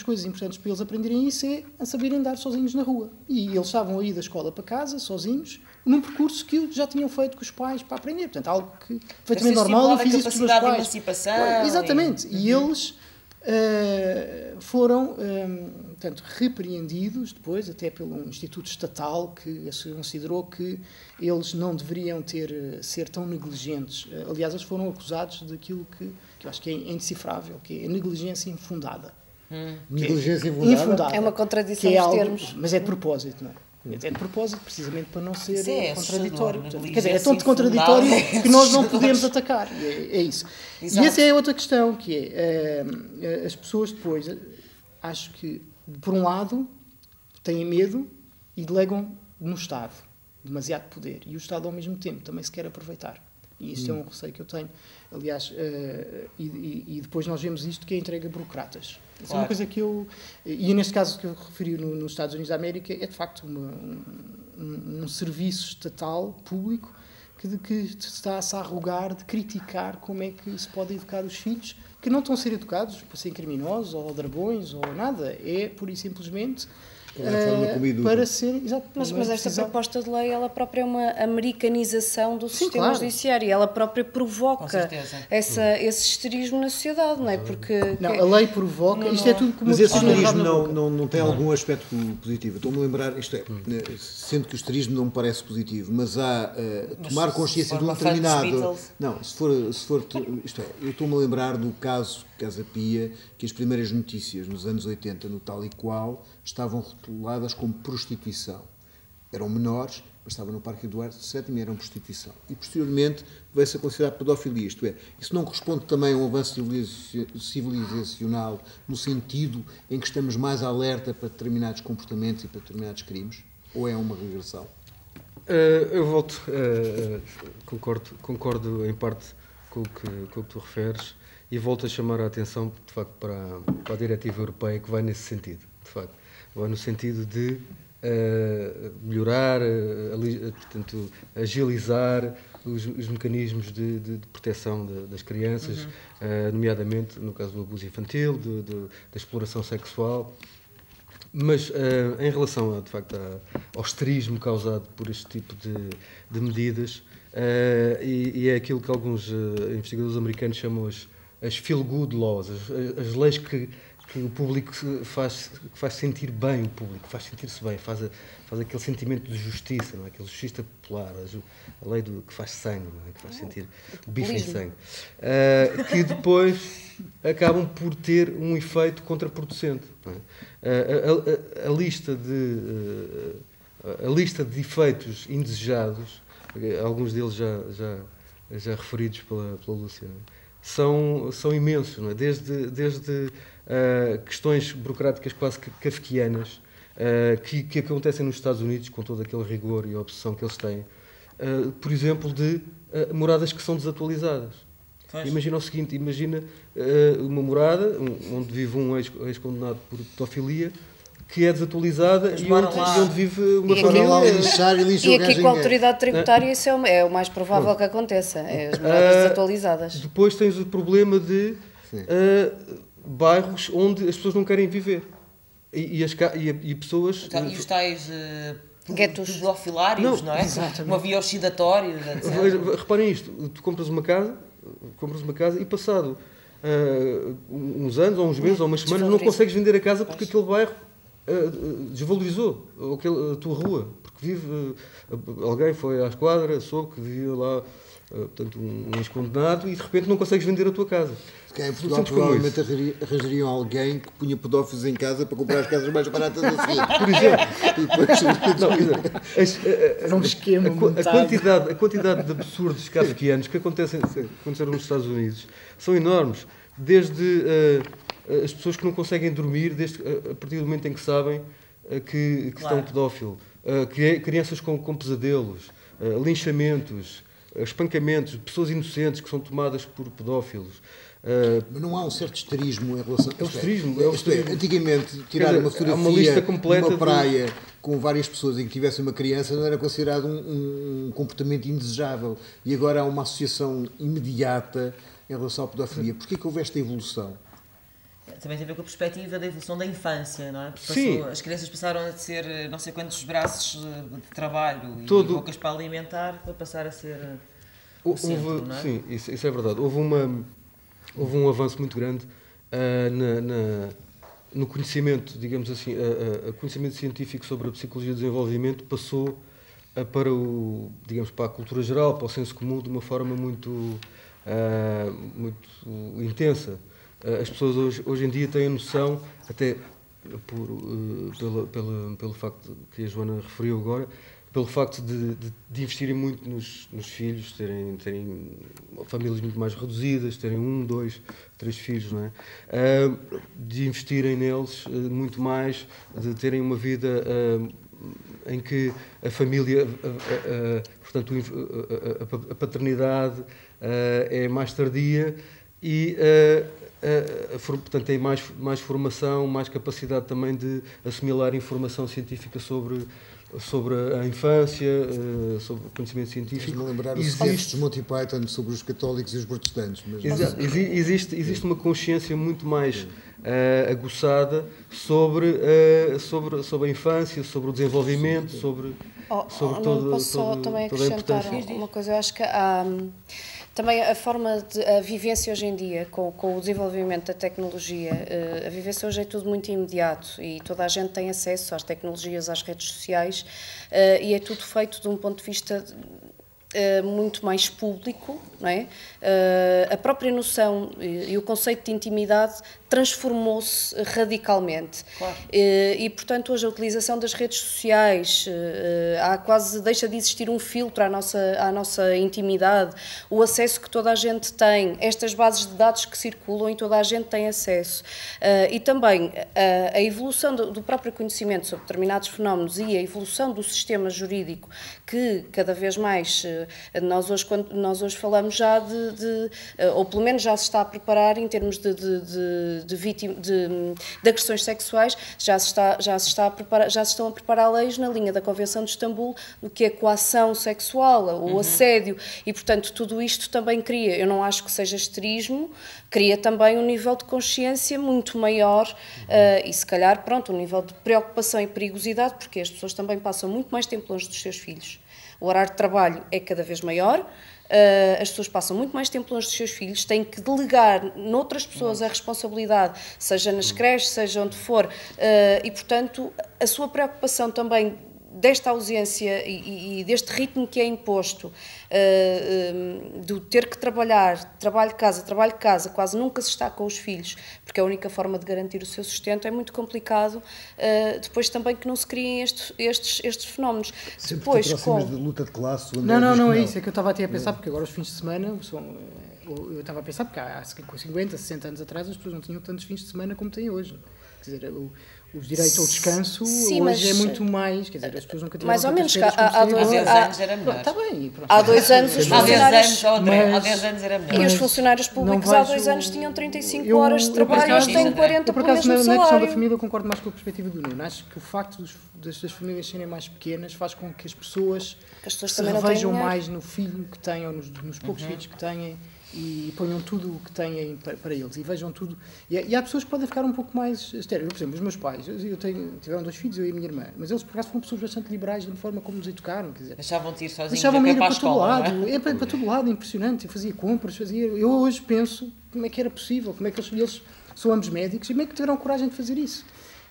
coisas importantes para eles aprenderem isso é a saberem andar sozinhos na rua. E eles estavam aí da escola para casa, sozinhos, num percurso que já tinham feito com os pais para aprender. Portanto, algo que perfeitamente normal, eu fiz isso com os meus pais. Emancipação, exatamente. E eles foram portanto, repreendidos depois, até pelo Instituto Estatal, que considerou que eles não deveriam ser tão negligentes. Aliás, eles foram acusados daquilo que eu acho que é indecifrável, que é negligência infundada. Negligência infundada? É uma contradição dos termos. Mas é de propósito, não é? É de propósito, precisamente para não ser contraditório. Portanto, quer dizer, é tão contraditório que nós não podemos atacar. É isso. Exato. E essa é outra questão, que é as pessoas depois, acho que, por um lado, têm medo e delegam no Estado demasiado poder. E o Estado, ao mesmo tempo, também se quer aproveitar. E isto é um receio que eu tenho. Aliás, e depois nós vemos isto que é entregue a burocratas. Isso é uma coisa que eu... E neste caso que eu referi nos Estados Unidos da América, é de facto um serviço estatal, público, que está-se a arrogar de criticar como é que se pode educar os filhos, que não estão a ser educados para serem criminosos, ou dragões, ou nada. É, pura e simplesmente... para ser... Exato, mas esta proposta de lei, ela própria é uma americanização do sistema judiciário, ela própria provoca esse histerismo na sociedade, não é? Porque... a lei provoca... Isto é tudo como... Mas esse histerismo não tem algum aspecto positivo. Estou-me a lembrar, sendo que o histerismo não me parece positivo, mas há tomar consciência de um determinado... Não, se for eu estou-me a lembrar do caso Casa Pia, que as primeiras notícias nos anos 80, no Tal e Qual, estavam rotuladas como prostituição. Eram menores, mas estavam no Parque Eduardo VII e eram prostituição. E, posteriormente, veio-se a considerar pedofilia. Isto é, isso não corresponde também a um avanço civilizacional no sentido em que estamos mais alerta para determinados comportamentos e para determinados crimes? Ou é uma regressão? Eu volto, concordo em parte com o que tu referes e volto a chamar a atenção, de facto, para a diretiva europeia que vai nesse sentido, de facto. Vai no sentido de melhorar, portanto, agilizar os mecanismos de proteção das crianças, nomeadamente no caso do abuso infantil, da exploração sexual. Mas em relação, de facto, ao histerismo causado por este tipo de medidas, e é aquilo que alguns investigadores americanos chamam as feel-good laws, as leis que que o público faz sentir bem, o público faz sentir-se bem, faz aquele sentimento de justiça, não é? Aquela justiça popular, a lei que faz sangue, não é? Que faz sentir o bicho em sangue, que depois acabam por ter um efeito contraproducente. Não é? A lista de efeitos indesejados, alguns deles já referidos pela Lúcia, não é? São imensos, não é? Desde questões burocráticas quase kafkianas que acontecem nos Estados Unidos com todo aquele rigor e obsessão que eles têm, por exemplo, de moradas que são desatualizadas. Imagina o seguinte, uma morada onde vive um ex-condenado por pedofilia, que é desatualizada e onde vive uma família. E aqui com a autoridade tributária isso é o mais provável que aconteça, é as moradas desatualizadas. Depois tens o problema de bairros onde as pessoas não querem viver. E pessoas... Então, e os tais guetos pedofilários, não é? Uma via oscilatória. Reparem isto, tu compras uma casa e passado uns anos, ou uns meses, ou umas semanas, não consegues vender a casa porque aquele bairro desvalorizou a tua rua, porque alguém foi à esquadra, soube que vivia lá portanto, um ex-condenado e de repente não consegues vender a tua casa. Em Portugal provavelmente arranjariam alguém que punha pedófilos em casa para comprar as casas mais baratas da cidade. Por exemplo. Um esquema a quantidade de absurdos kafkianos que aconteceram nos Estados Unidos são enormes. Desde as pessoas que não conseguem dormir a partir do momento em que sabem que estão pedófilo, crianças com pesadelos, linchamentos, espancamentos, pessoas inocentes que são tomadas por pedófilos. Mas não há um certo histerismo em relação a isto. Antigamente, tirar uma fotografia numa praia com várias pessoas em que tivesse uma criança não era considerado um comportamento indesejável. E agora há uma associação imediata em relação à pedofilia. Porquê que houve esta evolução? Também tem a ver com a perspectiva da evolução da infância, não é? Sim. As crianças passaram a ser não sei quantos braços de trabalho e bocas para alimentar, para passar a ser o centro, não é? Sim, isso é verdade. Houve um avanço muito grande no conhecimento, digamos assim, o conhecimento científico sobre a psicologia do desenvolvimento passou para a cultura geral, para o senso comum, de uma forma muito intensa. As pessoas hoje em dia têm a noção, até pelo facto que a Joana referiu agora, pelo facto de investirem muito nos filhos, terem famílias muito mais reduzidas, terem 1, 2, 3 filhos, não é? De investirem neles muito mais, de terem uma vida em que a família, portanto, a paternidade é mais tardia e portanto, tem mais formação, mais capacidade também de assimilar informação científica sobre a infância, sobre o conhecimento científico. Não lembrar os textos de Monty Python sobre os católicos e os protestantes. Mas... Existe uma consciência muito mais aguçada sobre a infância, sobre o desenvolvimento, sobre toda também acrescentar uma coisa. Eu acho que há também a vivência hoje em dia, com o desenvolvimento da tecnologia, a vivência hoje é tudo muito imediato e toda a gente tem acesso às tecnologias, às redes sociais, e é tudo feito de um ponto de vista muito mais público, não é? A própria noção e o conceito de intimidade transformou-se radicalmente. Claro. E, portanto, hoje a utilização das redes sociais, deixa de existir um filtro à nossa intimidade, o acesso que toda a gente tem, estas bases de dados que circulam e toda a gente tem acesso. E também a evolução do próprio conhecimento sobre determinados fenómenos e a evolução do sistema jurídico, que cada vez mais nós hoje falamos já ou pelo menos já se está a preparar em termos de agressões sexuais, já se estão a preparar leis na linha da Convenção de Istambul, do que é coação sexual, o assédio, e portanto tudo isto também cria, eu não acho que seja histerismo, cria também um nível de consciência muito maior e se calhar, um nível de preocupação e perigosidade, porque as pessoas também passam muito mais tempo longe dos seus filhos. O horário de trabalho é cada vez maior, as pessoas passam muito mais tempo longe dos seus filhos, têm que delegar noutras pessoas a responsabilidade, seja nas creches, seja onde for, e, portanto, a sua preocupação também desta ausência e deste ritmo que é imposto, do ter que trabalhar, trabalho de casa, quase nunca se está com os filhos, porque é a única forma de garantir o seu sustento, é muito complicado, depois também que não se criem estes fenómenos. Sempre depois, te aproximas de luta de classe. Não, é isso, é que eu estava até a pensar, porque agora os fins de semana, eu estava a pensar, porque há 50, 60 anos atrás as pessoas não tinham tantos fins de semana como têm hoje. Quer dizer, os direitos ao descanso hoje é muito mais, quer dizer, as pessoas nunca tiveram mais ou menos, há 2 anos era melhor. Está bem. Há 2 anos os funcionários... Há 10 anos era melhor. E os funcionários públicos há 2 anos tinham 35 horas de trabalho e hoje têm 40 pelo mesmo salário. Na questão da família eu concordo mais com a perspectiva do Nuno. Acho que o facto das famílias serem mais pequenas faz com que as pessoas se revejam mais no filho que têm ou nos poucos filhos que têm e ponham tudo o que têm para eles e vejam tudo. E há pessoas que podem ficar um pouco mais estéreis. Por exemplo, os meus pais, tiveram 2 filhos, eu e a minha irmã, mas eles por acaso foram pessoas bastante liberais na forma como nos educaram. Quer dizer, deixavam-te ir sozinhos, deixavam-me ir para a todo escola, lado, não é? para todo lado, impressionante. Eu fazia compras, eu hoje penso como é que era possível, como é que eles são ambos médicos e como é que tiveram coragem de fazer isso.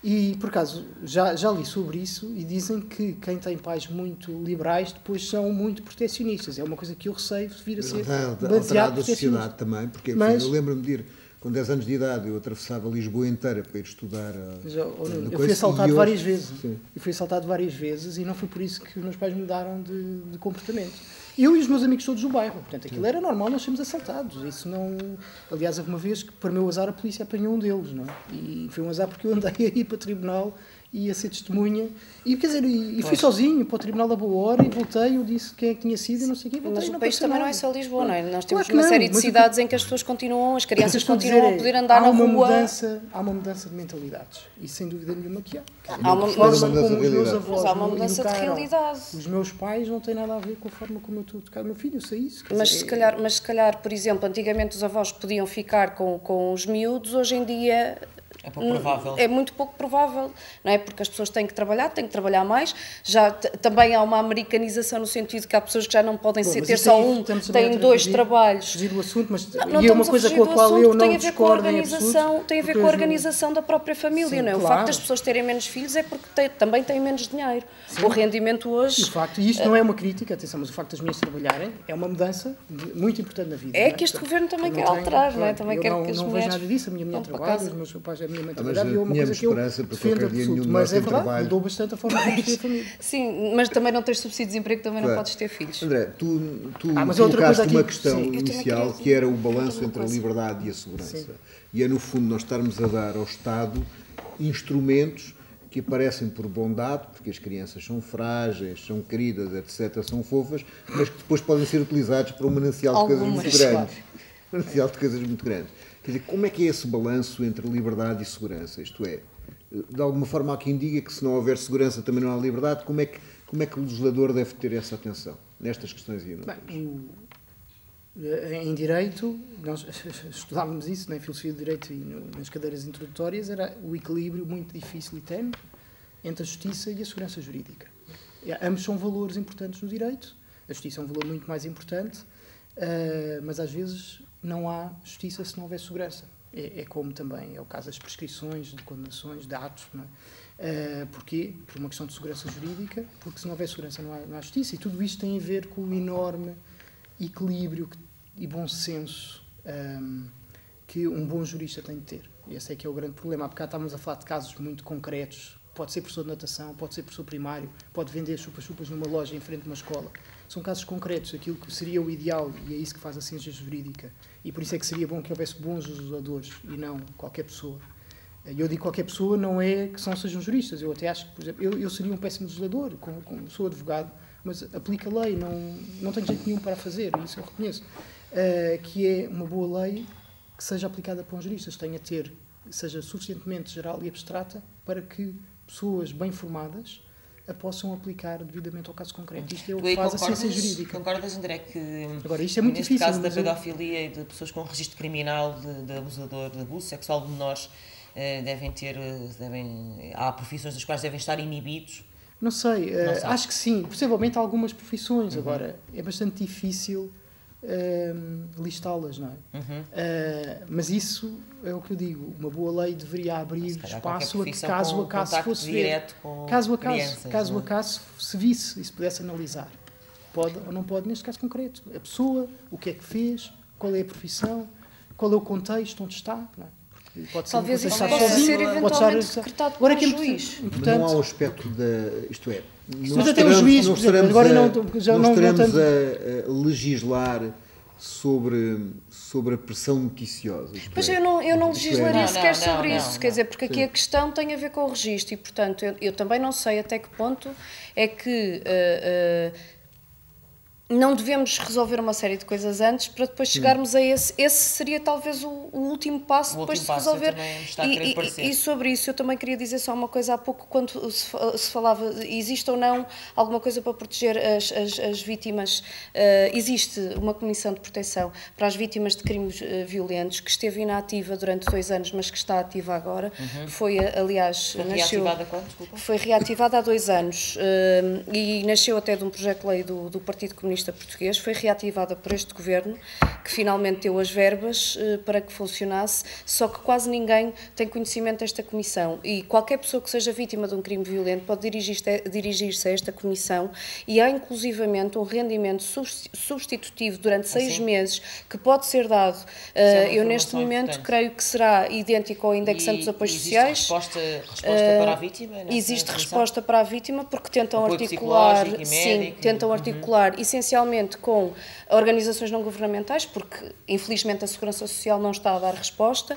E, por acaso, já li sobre isso e dizem que quem tem pais muito liberais depois são muito protecionistas. É uma coisa que eu receio de vir a ser demasiado da sociedade também, porque eu lembro-me de ir, com 10 anos de idade, eu atravessava Lisboa inteira para ir estudar. Eu fui assaltado várias vezes. Eu fui assaltado várias vezes e não foi por isso que os meus pais mudaram de comportamento. Eu e os meus amigos todos do bairro. Portanto, aquilo era normal, nós sermos assaltados. Isso não... Aliás, houve uma vez que, para o meu azar, a polícia apanhou um deles, não é? E foi um azar porque eu andei a ir para o tribunal e ia ser testemunha. E, quer dizer, fui sozinho para o tribunal a boa hora e voltei, eu disse quem é que tinha sido e não sei o quê. Mas o país também não é só Lisboa, não é? Nós temos uma série de cidades em que as pessoas continuam, as crianças continuam a poder andar na rua. Há uma mudança de mentalidades. E sem dúvida nenhuma que há. Há uma mudança de realidade. Os meus pais não têm nada a ver com a forma como eu estou a educar o meu filho, eu sei isso. Mas se calhar, por exemplo, antigamente os avós podiam ficar com os miúdos, hoje em dia... É pouco provável. É muito pouco provável, não é? Porque as pessoas têm que trabalhar mais. Já também há uma americanização no sentido que há pessoas que já não podem ter só um, têm 2 trabalhos. Fugir do assunto, mas não é uma coisa com a qual eu não discordo em absoluto. Tem a ver com a organização da própria família, não é? O facto das pessoas terem menos filhos é porque também têm menos dinheiro. Sim. O rendimento hoje... E isto não é uma crítica, atenção, mas o facto das mulheres trabalharem é uma mudança muito importante na vida. É que este governo também quer alterar, não é? Também quer que as mulheres... Não vejo nada disso, a minha mulher trabalha, os meus pais, a minha mãe trabalhava, e é uma coisa que eu defendo absoluto. Mas é verdade, mudou bastante a forma como se a família. Sim, mas também não tens subsídio de desemprego, também não podes ter filhos. André, tu colocaste uma questão inicial que era o balanço entre a liberdade e a segurança. Sim. E é, no fundo, nós estarmos a dar ao Estado instrumentos que aparecem por bondade, porque as crianças são frágeis, são queridas, etc., são fofas, mas que depois podem ser utilizados para um manancial de coisas muito grandes. Manancial de coisas muito grandes. Quer dizer, como é que é esse balanço entre liberdade e segurança? Isto é, de alguma forma há quem diga que se não houver segurança também não há liberdade. Como é que o legislador deve ter essa atenção nestas questões e em Direito, nós estudávamos isso, na Filosofia do Direito e nas cadeiras introdutórias, era o equilíbrio muito difícil e tenue entre a justiça e a segurança jurídica. Ambos são valores importantes no direito, a justiça é um valor muito mais importante, mas às vezes não há justiça se não houver segurança. É como também é o caso das prescrições, de condenações, de atos. Não é? Porquê? Por uma questão de segurança jurídica, porque se não houver segurança não há justiça. E tudo isto tem a ver com o enorme equilíbrio e bom senso que um bom jurista tem de ter. E esse é que é o grande problema. Há bocado estávamos a falar de casos muito concretos. Pode ser professor de natação, pode ser professor primário, pode vender chupa-chupas numa loja em frente a uma escola. São casos concretos, aquilo que seria o ideal, e é isso que faz a ciência jurídica. E por isso é que seria bom que houvesse bons legisladores e não qualquer pessoa. Eu digo qualquer pessoa, não é que sejam juristas. Eu até acho que, por exemplo, eu seria um péssimo legislador, sou advogado, mas aplico a lei, não tenho jeito nenhum para fazer, isso eu reconheço. Que é uma boa lei que seja aplicada por juristas, seja suficientemente geral e abstrata para que pessoas bem formadas a possam aplicar devidamente ao caso concreto. Isto é o que faz a ciência jurídica. Concordas, André, que agora, isto é muito neste difícil, caso da pedofilia e de pessoas com registro criminal de abusador, de abuso sexual de menores, há profissões das quais devem estar inibidos Não sei, acho que sim, possivelmente algumas profissões, agora é bastante difícil listá-las, não é? Mas isso é o que eu digo, uma boa lei deveria abrir espaço a que caso a caso fosse ver, caso a caso se visse e se pudesse analisar, pode ou não pode, neste caso concreto, a pessoa, o que é que fez, qual é a profissão, qual é o contexto onde está, não é? Talvez isso possa ser eventualmente decretado por um juiz. Não há o aspecto da... Isto é, mas até o juiz, por exemplo, agora não estaremos a legislar sobre a pressão noticiosa. Pois eu não legislaria sequer sobre isso, quer dizer, porque aqui a questão tem a ver com o registro e, portanto, eu também não sei até que ponto é que... não devemos resolver uma série de coisas antes para depois chegarmos a esse. Esse seria talvez o último passo depois de se resolver. E sobre isso eu também queria dizer só uma coisa. Há pouco, quando se falava, existe ou não alguma coisa para proteger as vítimas, existe uma comissão de proteção para as vítimas de crimes violentos que esteve inativa durante 2 anos, mas que está ativa agora. Foi, aliás, reativada quando? Desculpa. Foi reativada há 2 anos e nasceu até de um projeto de lei do Partido Comunista Português, foi reativada por este governo, que finalmente deu as verbas para que funcionasse, só que quase ninguém tem conhecimento desta comissão e qualquer pessoa que seja vítima de um crime violento pode dirigir-se a esta comissão e há inclusivamente um rendimento substitutivo durante 6 meses que pode ser dado. Eu neste momento creio que será idêntico ao indexante dos apoios sociais. Resposta para a vítima? Existe resposta para a vítima porque tentam articular, tentam articular essencialmente com organizações não governamentais, porque infelizmente a Segurança Social não está a dar resposta,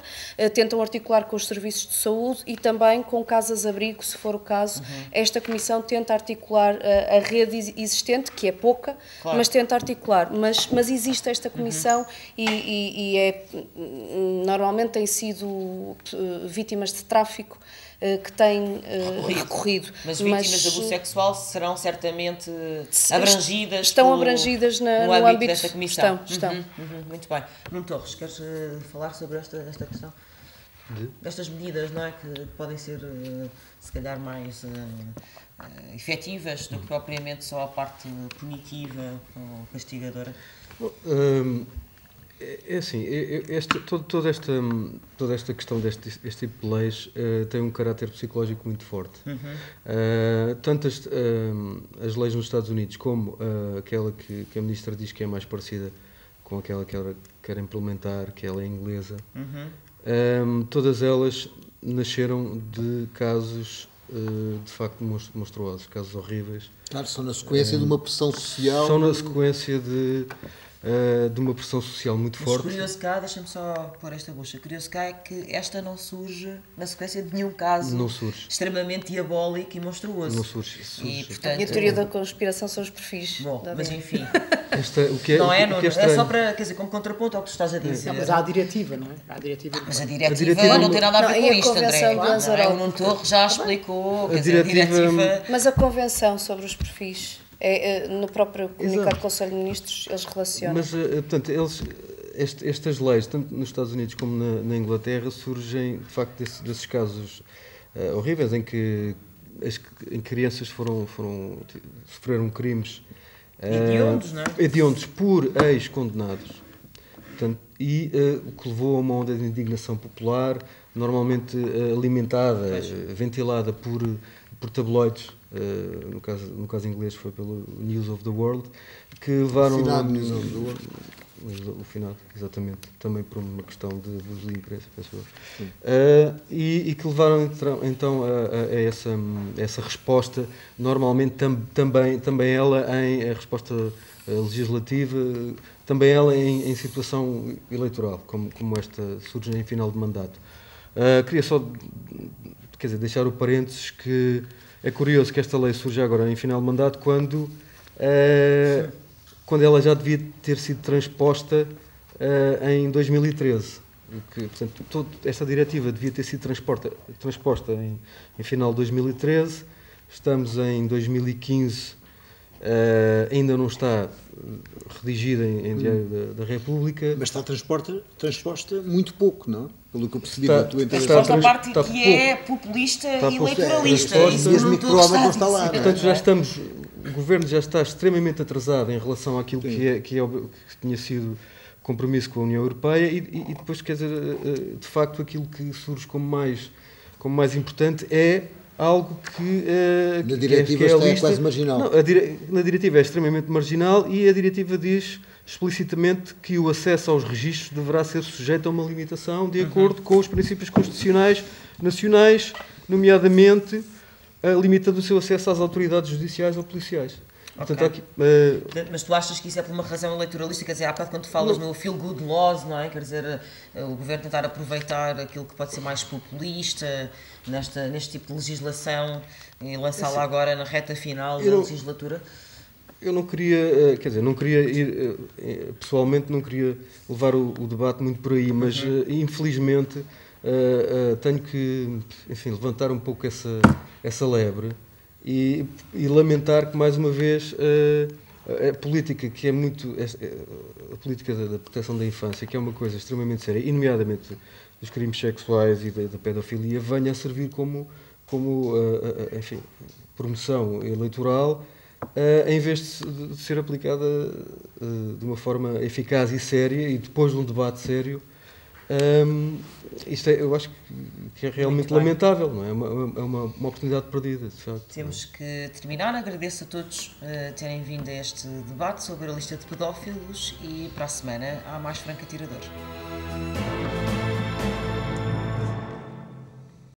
tentam articular com os serviços de saúde e também com casas-abrigo, se for o caso. Esta comissão tenta articular a rede existente, que é pouca, mas tenta articular. Mas existe esta comissão e normalmente têm sido vítimas de tráfico que têm recorrido. Mas vítimas de abuso sexual serão certamente abrangidas. Estão abrangidas no âmbito desta comissão. Estão. Muito bem. Nuno Torres, queres falar sobre esta questão? Destas medidas, não é? Que podem ser, se calhar, mais efetivas do que propriamente só a parte punitiva ou castigadora? É assim, toda esta questão deste tipo de leis tem um caráter psicológico muito forte. Tanto as leis nos Estados Unidos como aquela que a Ministra diz que é mais parecida com aquela que ela quer implementar, que ela é inglesa, todas elas nasceram de casos de facto monstruosos, casos horríveis. Claro, são na sequência de uma pressão social. São na sequência de uma pressão social muito forte. Mas curioso cá, deixa-me só pôr esta bucha, curioso cá é que esta não surge na sequência de nenhum caso extremamente diabólico e monstruoso. Não surge. E, portanto, a teoria da conspiração são os perfis. Bom, mas enfim. Não é só para, quer dizer, como contraponto ao que tu estás a dizer. Não, mas há a diretiva, não é? Mas a diretiva não tem nada a ver com isto, André. O Nuno Torres já explicou, quer dizer, a diretiva... Mas a convenção sobre os perfis... no próprio comunicado do Conselho de Ministros eles relacionam. Mas, portanto, estas leis, tanto nos Estados Unidos como na Inglaterra, surgem, de facto, desses casos horríveis em que crianças sofreram crimes hediondos, não é? Hediondos por ex-condenados. E o que levou a uma onda de indignação popular, normalmente alimentada, ventilada por tabloides. No caso inglês foi pelo News of the World, que levaram o final, exatamente, também por uma questão de abuso de imprensa, e que levaram então a essa resposta, normalmente também ela em resposta legislativa, também ela em situação eleitoral, como esta surge em final de mandato. Queria só deixar o parênteses que é curioso que esta lei surja agora em final de mandato quando ela já devia ter sido transposta em 2013. Portanto, esta diretiva devia ter sido transposta em final de 2013. Estamos em 2015, ainda não está redigida em Diário da República. Mas está transposta muito pouco, não? pelo que eu percebi da tua intervenção. intervenção. Esta parte que é populista e eleitoralista. Isso provavelmente não está lá. Portanto, já estamos, o Governo já está extremamente atrasado em relação àquilo que tinha sido compromisso com a União Europeia e depois, quer dizer, de facto, aquilo que surge como mais importante é algo que na diretiva é quase marginal. Não, na diretiva é extremamente marginal e a diretiva diz explicitamente que o acesso aos registros deverá ser sujeito a uma limitação de acordo com os princípios constitucionais nacionais, nomeadamente limitando o seu acesso às autoridades judiciais ou policiais. Okay. Portanto, mas tu achas que isso é por uma razão eleitoralista? Quer dizer, há bocado quando falas no feel good laws, não é? Quer dizer, o governo tentar aproveitar aquilo que pode ser mais populista neste tipo de legislação e lançá-la agora na reta final da legislatura? Eu não queria, quer dizer, não queria ir, pessoalmente não queria levar o debate muito por aí, mas infelizmente tenho que, enfim, levantar um pouco essa lebre e lamentar que mais uma vez a política que é muito, a política da proteção da infância, que é uma coisa extremamente séria, e nomeadamente dos crimes sexuais e da pedofilia, venha a servir como enfim, promoção eleitoral, em vez de ser aplicada de uma forma eficaz e séria e depois de um debate sério. Isto eu acho que é realmente lamentável, não é? É uma oportunidade perdida, de facto. Temos que terminar. Agradeço a todos terem vindo a este debate sobre a lista de pedófilos e para a semana há mais Franca Tirador.